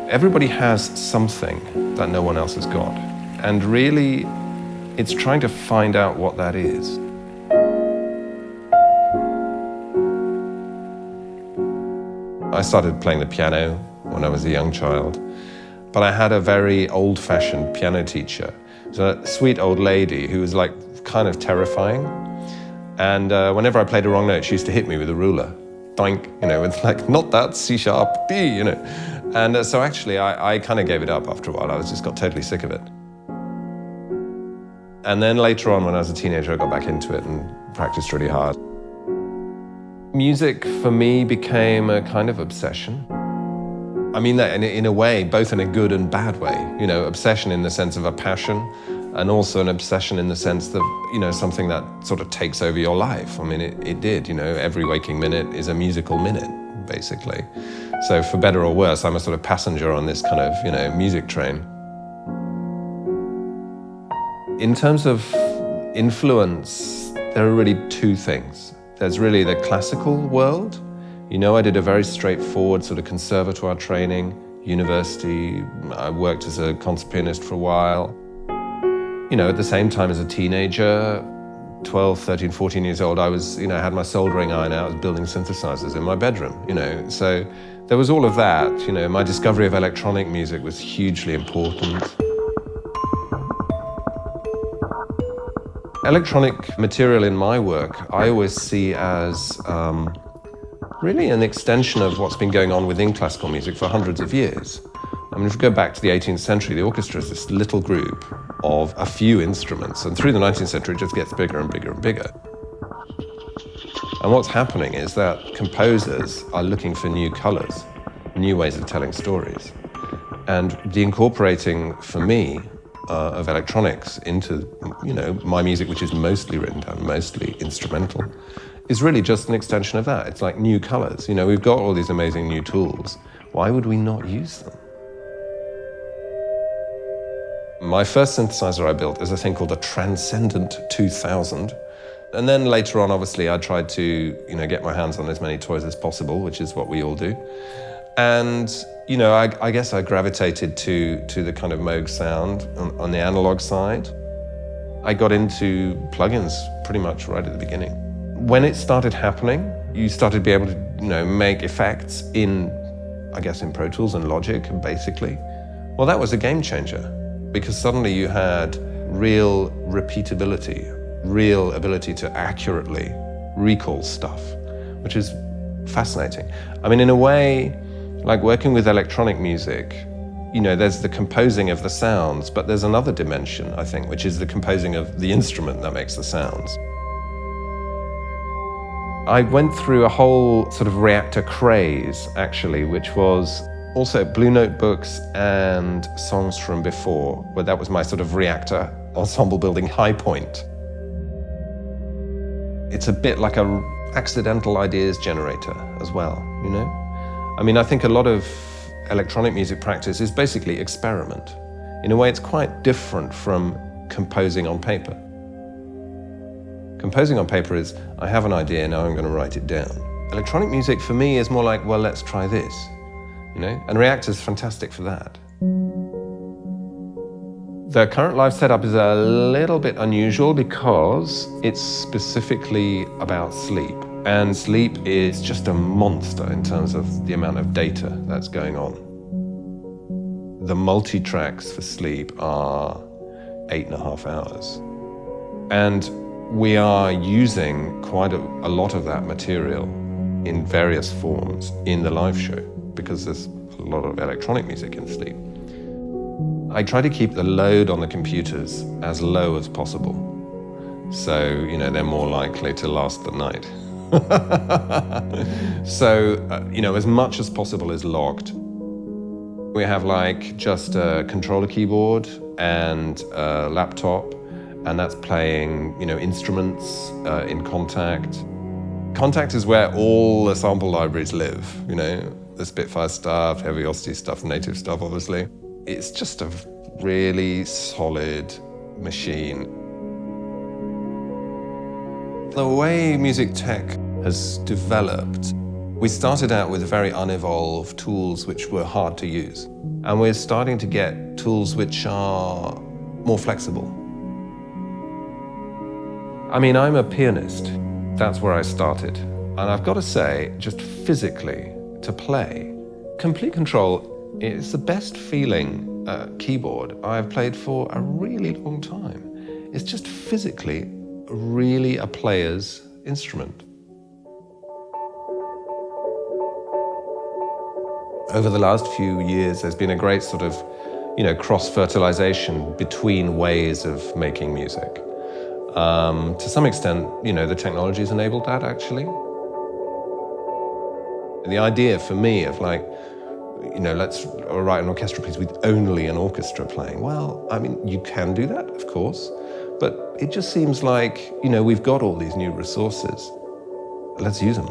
Everybody has something that no one else has got. And really, it's trying to find out what that is. I started playing the piano when I was a young child, but I had a very old-fashioned piano teacher. She was a sweet old lady who was like kind of terrifying. And whenever I played a wrong note, she used to hit me with a ruler. Doink, it's like, not that, C sharp, B, And so actually, I kind of gave it up after a while. I just got totally sick of it. And then later on, when I was a teenager, I got back into it and practiced really hard. Music, for me, became a kind of obsession. I mean that in a way, both in a good and bad way. Obsession in the sense of a passion, and also an obsession in the sense that, something that sort of takes over your life. I mean, it did, every waking minute is a musical minute, basically. So for better or worse, I'm a sort of passenger on this kind of, music train. In terms of influence, there are really two things. There's really the classical world. I did a very straightforward sort of conservatoire training, university. I worked as a concert pianist for a while. At the same time as a teenager, 12, 13, 14 years old, I was, had my soldering iron out, I was building synthesizers in my bedroom, So there was all of that, My discovery of electronic music was hugely important. Electronic material in my work, I always see as really an extension of what's been going on within classical music for hundreds of years. I mean, if we go back to the 18th century, the orchestra is this little group of a few instruments, and through the 19th century, it just gets bigger and bigger and bigger. And what's happening is that composers are looking for new colors, new ways of telling stories. And the incorporating, for me, of electronics into, my music, which is mostly written down, mostly instrumental, is really just an extension of that. It's like new colors. We've got all these amazing new tools. Why would we not use them? My first synthesizer I built is a thing called the Transcendent 2000. And then later on, obviously, I tried to, get my hands on as many toys as possible, which is what we all do. And, I guess I gravitated to the kind of Moog sound on the analog side. I got into plugins pretty much right at the beginning. When it started happening, you started to be able to, make effects in Pro Tools and Logic, basically. Well, that was a game changer, because suddenly you had real repeatability, real ability to accurately recall stuff, which is fascinating. I mean, in a way, like working with electronic music, there's the composing of the sounds, but there's another dimension, I think, which is the composing of the instrument that makes the sounds. I went through a whole sort of reactor craze, actually, which was also Blue Note books and songs from before, where that was my sort of reactor ensemble building high point. It's a bit like a accidental ideas generator as well, I mean, I think a lot of electronic music practice is basically experiment. In a way, it's quite different from composing on paper. Composing on paper is, I have an idea, now I'm going to write it down. Electronic music for me is more like, well, let's try this, And Reactor's fantastic for that. The current live setup is a little bit unusual because it's specifically about sleep. And sleep is just a monster in terms of the amount of data that's going on. The multi-tracks for sleep are 8.5 hours. And we are using quite a lot of that material in various forms in the live show because there's a lot of electronic music in sleep. I try to keep the load on the computers as low as possible. So, they're more likely to last the night. So, as much as possible is logged. We have just a controller keyboard and a laptop, and that's playing, instruments in Kontakt. Kontakt is where all the sample libraries live, the Spitfire stuff, Heavy Velocity stuff, native stuff, obviously. It's just a really solid machine. The way music tech has developed We started out with very unevolved tools which were hard to use. And we're starting to get tools which are more flexible. I mean, I'm a pianist. That's where I started. And I've got to say, just physically, to play, Complete Control is the best feeling keyboard I've played for a really long time. It's just physically really a player's instrument. Over the last few years, there's been a great sort of, cross-fertilization between ways of making music. To some extent, the technology's enabled that, actually. The idea for me of let's write an orchestral piece with only an orchestra playing. Well, I mean, you can do that, of course, but it just seems like, we've got all these new resources. Let's use them.